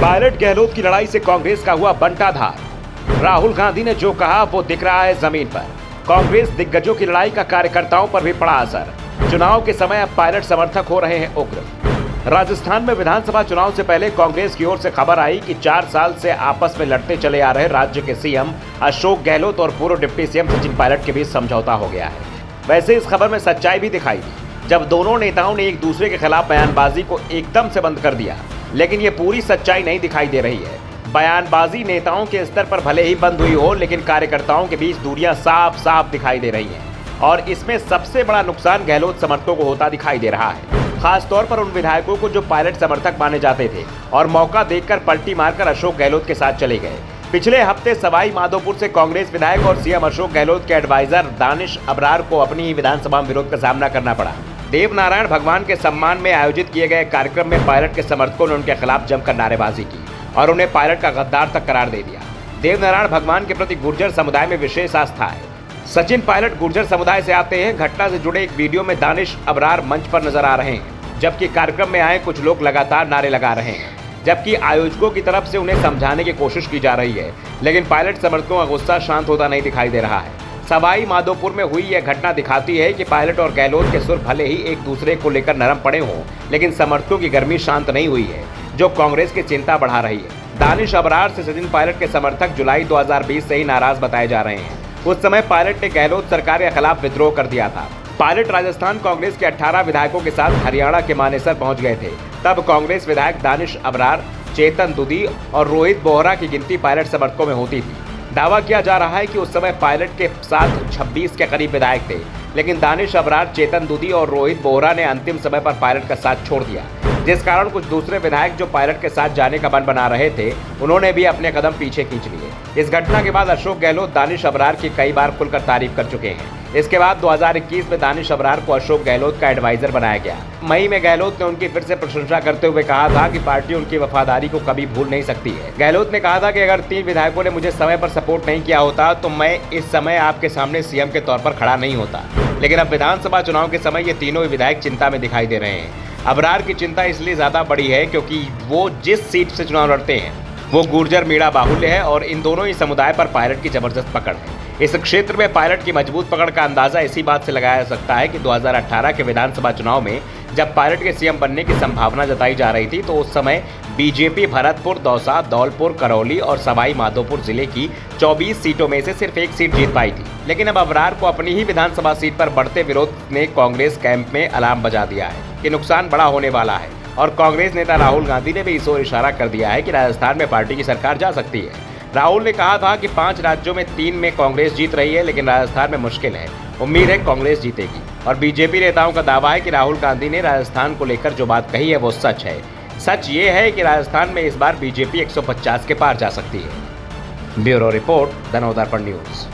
Pilot Gehlot की लड़ाई से कांग्रेस का हुआ बंटाधार। राहुल गांधी ने जो कहा वो दिख रहा है जमीन पर। कांग्रेस दिग्गजों की लड़ाई का कार्यकर्ताओं पर भी पड़ा असर। चुनाव के समय अब पायलट समर्थक हो रहे हैं उग्र। राजस्थान में विधानसभा चुनाव से पहले कांग्रेस की ओर से खबर आई कि 4 साल से आपस में लड़ते चले आ रहे राज्य के सीएम अशोक गहलोत और पूर्व डिप्टी सीएम सचिन पायलट के बीच समझौता हो गया है। वैसे इस खबर में सच्चाई भी दिखाई दी जब दोनों नेताओं ने एक दूसरे के खिलाफ बयानबाजी को एकदम से बंद कर दिया, लेकिन ये पूरी सच्चाई नहीं दिखाई दे रही है। बयानबाजी नेताओं के स्तर पर भले ही बंद हुई हो, लेकिन कार्यकर्ताओं के बीच दूरियां साफ साफ दिखाई दे रही हैं और इसमें सबसे बड़ा नुकसान गहलोत समर्थकों को होता दिखाई दे रहा है, खासतौर पर उन विधायकों को जो पायलट समर्थक माने जाते थे और मौका देखकर पलटी मारकर अशोक गहलोत के साथ चले गए। पिछले हफ्ते सवाई माधोपुर से कांग्रेस विधायक और सीएम अशोक गहलोत के एडवाइजर दानिश अबरार को अपनी ही विधानसभा में विरोध का सामना करना पड़ा। देवनारायण भगवान के सम्मान में आयोजित किए गए कार्यक्रम में पायलट के समर्थकों ने उनके खिलाफ जमकर नारेबाजी की और उन्हें पायलट का गद्दार तक करार दे दिया। देवनारायण भगवान के प्रति गुर्जर समुदाय में विशेष आस्था है। सचिन पायलट गुर्जर समुदाय से आते हैं। घटना से जुड़े एक वीडियो में दानिश अबरार मंच पर नजर आ रहे हैं, जबकि कार्यक्रम में आए कुछ लोग लगातार नारे लगा रहे हैं, जबकि आयोजकों की तरफ से उन्हें समझाने की कोशिश की जा रही है, लेकिन पायलट समर्थकों का गुस्सा शांत होता नहीं दिखाई दे रहा है। सवाई माधोपुर में हुई यह घटना दिखाती है कि पायलट और गहलोत के सुर भले ही एक दूसरे को लेकर नरम पड़े हों, लेकिन समर्थकों की गर्मी शांत नहीं हुई है, जो कांग्रेस की चिंता बढ़ा रही है। दानिश अबरार से सचिन पायलट के समर्थक जुलाई 2020 से ही नाराज बताए जा रहे हैं। उस समय पायलट ने गहलोत सरकार के खिलाफ विद्रोह कर दिया था। पायलट राजस्थान कांग्रेस के 18 विधायकों के साथ हरियाणा के मानेसर पहुंच गए थे। तब कांग्रेस विधायक दानिश अबरार, चेतन दुदी और रोहित बोहरा की गिनती पायलट समर्थकों में होती थी। दावा किया जा रहा है कि उस समय पायलट के साथ 26 के करीब विधायक थे, लेकिन दानिश अबरार, चेतन दुदी और रोहित बोहरा ने अंतिम समय पर पायलट का साथ छोड़ दिया, जिस कारण कुछ दूसरे विधायक जो पायलट के साथ जाने का मन बना रहे थे, उन्होंने भी अपने कदम पीछे खींच लिए। इस घटना के बाद अशोक गहलोत दानिश अबरार की कई बार खुलकर तारीफ कर चुके हैं। इसके बाद 2021 में दानिश अबरार को अशोक गहलोत का एडवाइजर बनाया गया। मई में गहलोत ने उनकी फिर से प्रशंसा करते हुए कहा था कि पार्टी उनकी वफादारी को कभी भूल नहीं सकती है। गहलोत ने कहा था कि अगर 3 विधायकों ने मुझे समय पर सपोर्ट नहीं किया होता तो मैं इस समय आपके सामने सीएम के तौर पर खड़ा नहीं होता। लेकिन अब विधानसभा चुनाव के समय ये तीनों ही विधायक चिंता में दिखाई दे रहे हैं। अबरार की चिंता इसलिए ज्यादा बड़ी है क्योंकि वो जिस सीट से चुनाव लड़ते हैं वो गुर्जर मीणा बाहुल्य है और इन दोनों ही समुदाय पर पायलट की जबरदस्त पकड़ है। इस क्षेत्र में पायलट की मजबूत पकड़ का अंदाजा इसी बात से लगाया जा सकता है कि 2018 के विधानसभा चुनाव में जब पायलट के सीएम बनने की संभावना जताई जा रही थी, तो उस समय बीजेपी भरतपुर, दौसा, धौलपुर, करौली और सवाई माधोपुर जिले की 24 सीटों में से सिर्फ 1 सीट जीत पाई थी। लेकिन अब अबरार को अपनी ही विधानसभा सीट पर बढ़ते विरोध ने कांग्रेस कैंप में अलार्म बजा दिया है कि नुकसान बड़ा होने वाला है और कांग्रेस नेता राहुल गांधी ने भी इस ओर इशारा कर दिया है कि राजस्थान में पार्टी की सरकार जा सकती है। राहुल ने कहा था कि 5 राज्यों में 3 में कांग्रेस जीत रही है, लेकिन राजस्थान में मुश्किल है। उम्मीद है कांग्रेस जीतेगी। और बीजेपी नेताओं का दावा है कि राहुल गांधी ने राजस्थान को लेकर जो बात कही है वो सच है। सच ये है कि राजस्थान में इस बार बीजेपी 150 के पार जा सकती है। Bureau report, the Navdarpan news.